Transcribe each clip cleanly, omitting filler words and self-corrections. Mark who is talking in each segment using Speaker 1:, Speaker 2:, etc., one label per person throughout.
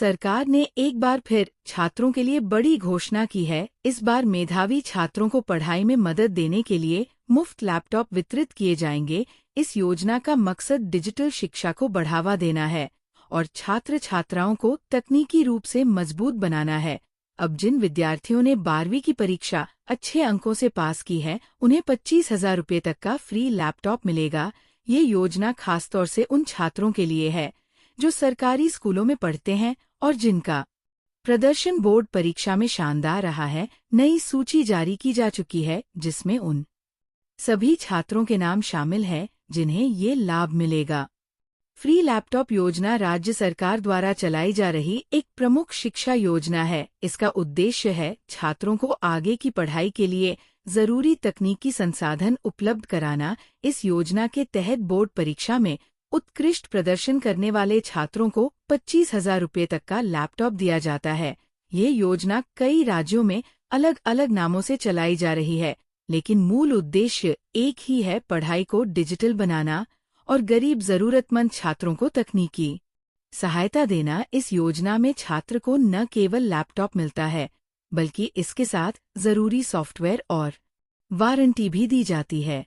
Speaker 1: सरकार ने एक बार फिर छात्रों के लिए बड़ी घोषणा की है। इस बार मेधावी छात्रों को पढ़ाई में मदद देने के लिए मुफ्त लैपटॉप वितरित किए जाएंगे। इस योजना का मकसद डिजिटल शिक्षा को बढ़ावा देना है और छात्र छात्राओं को तकनीकी रूप से मजबूत बनाना है। अब जिन विद्यार्थियों ने 12वीं की परीक्षा अच्छे अंकों से पास की है, उन्हें 25,000 रुपये तक का फ्री लैपटॉप मिलेगा। ये योजना खासतौर से उन छात्रों के लिए है जो सरकारी स्कूलों में पढ़ते हैं और जिनका प्रदर्शन बोर्ड परीक्षा में शानदार रहा है। नई सूची जारी की जा चुकी है जिसमें उन सभी छात्रों के नाम शामिल हैं जिन्हें ये लाभ मिलेगा। फ्री लैपटॉप योजना राज्य सरकार द्वारा चलाई जा रही एक प्रमुख शिक्षा योजना है। इसका उद्देश्य है छात्रों को आगे की पढ़ाई के लिए जरूरी तकनीकी संसाधन उपलब्ध कराना। इस योजना के तहत बोर्ड परीक्षा में उत्कृष्ट प्रदर्शन करने वाले छात्रों को 25,000 रुपये तक का लैपटॉप दिया जाता है। ये योजना कई राज्यों में अलग अलग नामों से चलाई जा रही है, लेकिन मूल उद्देश्य एक ही है, पढ़ाई को डिजिटल बनाना और गरीब जरूरतमंद छात्रों को तकनीकी सहायता देना। इस योजना में छात्र को न केवल लैपटॉप मिलता है, बल्कि इसके साथ जरूरी सॉफ्टवेयर और वारंटी भी दी जाती है।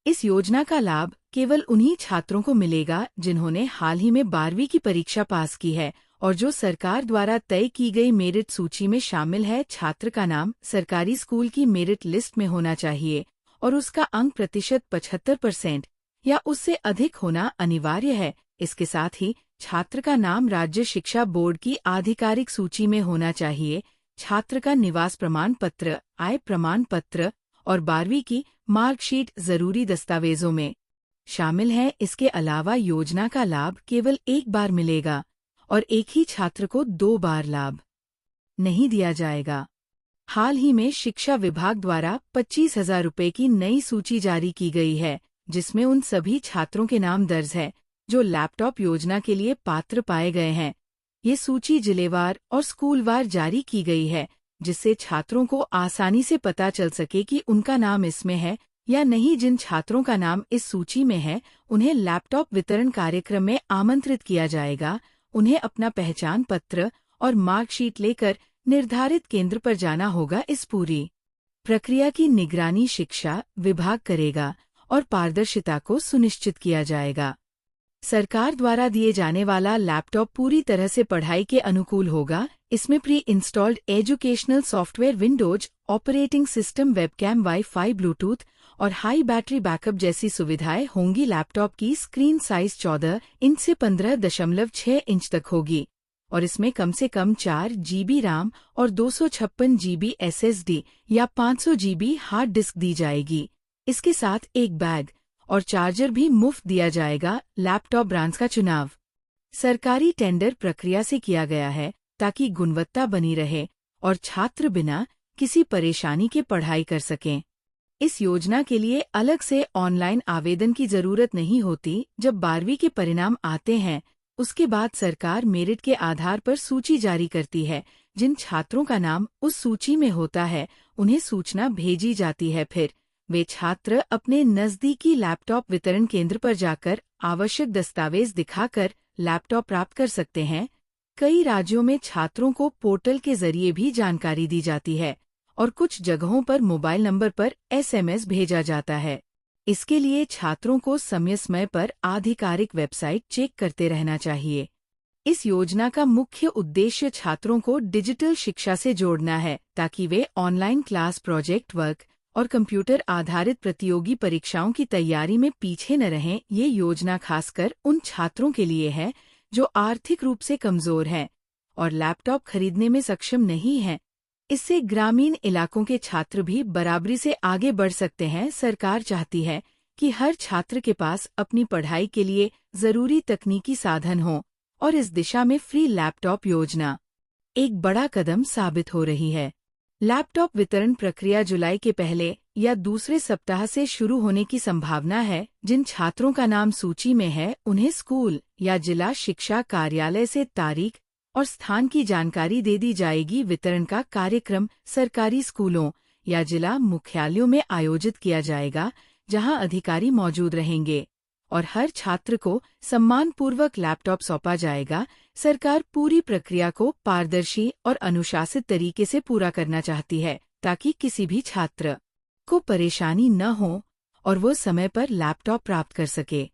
Speaker 1: इस योजना का लाभ केवल उन्हीं छात्रों को मिलेगा जिन्होंने हाल ही में 12वीं की परीक्षा पास की है और जो सरकार द्वारा तय की गई मेरिट सूची में शामिल है। छात्र का नाम सरकारी स्कूल की मेरिट लिस्ट में होना चाहिए और उसका अंक प्रतिशत 75% या उससे अधिक होना अनिवार्य है। इसके साथ ही छात्र का नाम राज्य शिक्षा बोर्ड की आधिकारिक सूची में होना चाहिए। छात्र का निवास प्रमाण पत्र, आय प्रमाण पत्र और 12वीं की मार्कशीट जरूरी दस्तावेजों में शामिल है। इसके अलावा योजना का लाभ केवल एक बार मिलेगा और एक ही छात्र को 2 बार लाभ नहीं दिया जाएगा। हाल ही में शिक्षा विभाग द्वारा 25,000 रुपये की नई सूची जारी की गई है, जिसमें उन सभी छात्रों के नाम दर्ज है जो लैपटॉप योजना के लिए पात्र पाए गए हैं। ये सूची जिलेवार और स्कूलवार जारी की गई है, जिससे छात्रों को आसानी से पता चल सके कि उनका नाम इसमें है या नहीं। जिन छात्रों का नाम इस सूची में है, उन्हें लैपटॉप वितरण कार्यक्रम में आमंत्रित किया जाएगा। उन्हें अपना पहचान पत्र और मार्कशीट लेकर निर्धारित केंद्र पर जाना होगा। इस पूरी प्रक्रिया की निगरानी शिक्षा विभाग करेगा और पारदर्शिता को सुनिश्चित किया जाएगा। सरकार द्वारा दिए जाने वाला लैपटॉप पूरी तरह से पढ़ाई के अनुकूल होगा। इसमें pre installed educational software, Windows operating system, webcam, wifi, Bluetooth और हाई बैटरी बैकअप जैसी सुविधाएं होंगी। लैपटॉप की स्क्रीन साइज 14 इंच से 15.6 इंच तक होगी और इसमें कम से कम 4 GB रैम और 256 GB SSD या 500 GB हार्ड डिस्क दी जाएगी। इसके साथ एक बैग और चार्जर भी मुफ्त दिया जाएगा। लैपटॉप ब्रांड्स का चुनाव सरकारी टेंडर प्रक्रिया से किया गया है ताकि गुणवत्ता बनी रहे और छात्र बिना किसी परेशानी के पढ़ाई कर सकें। इस योजना के लिए अलग से ऑनलाइन आवेदन की जरूरत नहीं होती। जब 12वीं के परिणाम आते हैं, उसके बाद सरकार मेरिट के आधार पर सूची जारी करती है। जिन छात्रों का नाम उस सूची में होता है, उन्हें सूचना भेजी जाती है। फिर वे छात्र अपने नजदीकी लैपटॉप वितरण केंद्र पर जाकर आवश्यक दस्तावेज दिखाकर लैपटॉप प्राप्त कर सकते हैं। कई राज्यों में छात्रों को पोर्टल के जरिए भी जानकारी दी जाती है और कुछ जगहों पर मोबाइल नंबर पर SMS भेजा जाता है। इसके लिए छात्रों को समय समय पर आधिकारिक वेबसाइट चेक करते रहना चाहिए। इस योजना का मुख्य उद्देश्य छात्रों को डिजिटल शिक्षा से जोड़ना है ताकि वे ऑनलाइन क्लास, प्रोजेक्ट वर्क और कंप्यूटर आधारित प्रतियोगी परीक्षाओं की तैयारी में पीछे न रहें। ये योजना खासकर उन छात्रों के लिए है जो आर्थिक रूप से कमजोर हैं और लैपटॉप खरीदने में सक्षम नहीं हैं। इससे ग्रामीण इलाकों के छात्र भी बराबरी से आगे बढ़ सकते हैं। सरकार चाहती है कि हर छात्र के पास अपनी पढ़ाई के लिए जरूरी तकनीकी साधन हो और इस दिशा में फ्री लैपटॉप योजना एक बड़ा कदम साबित हो रही है। लैपटॉप वितरण प्रक्रिया जुलाई के पहले या दूसरे सप्ताह से शुरू होने की संभावना है। जिन छात्रों का नाम सूची में है, उन्हें स्कूल या जिला शिक्षा कार्यालय से तारीख और स्थान की जानकारी दे दी जाएगी। वितरण का कार्यक्रम सरकारी स्कूलों या जिला मुख्यालयों में आयोजित किया जाएगा, जहां अधिकारी मौजूद रहेंगे और हर छात्र को सम्मानपूर्वक लैपटॉप सौंपा जाएगा। सरकार पूरी प्रक्रिया को पारदर्शी और अनुशासित तरीके से पूरा करना चाहती है ताकि किसी भी छात्र को परेशानी न हो और वो समय पर लैपटॉप प्राप्त कर सके।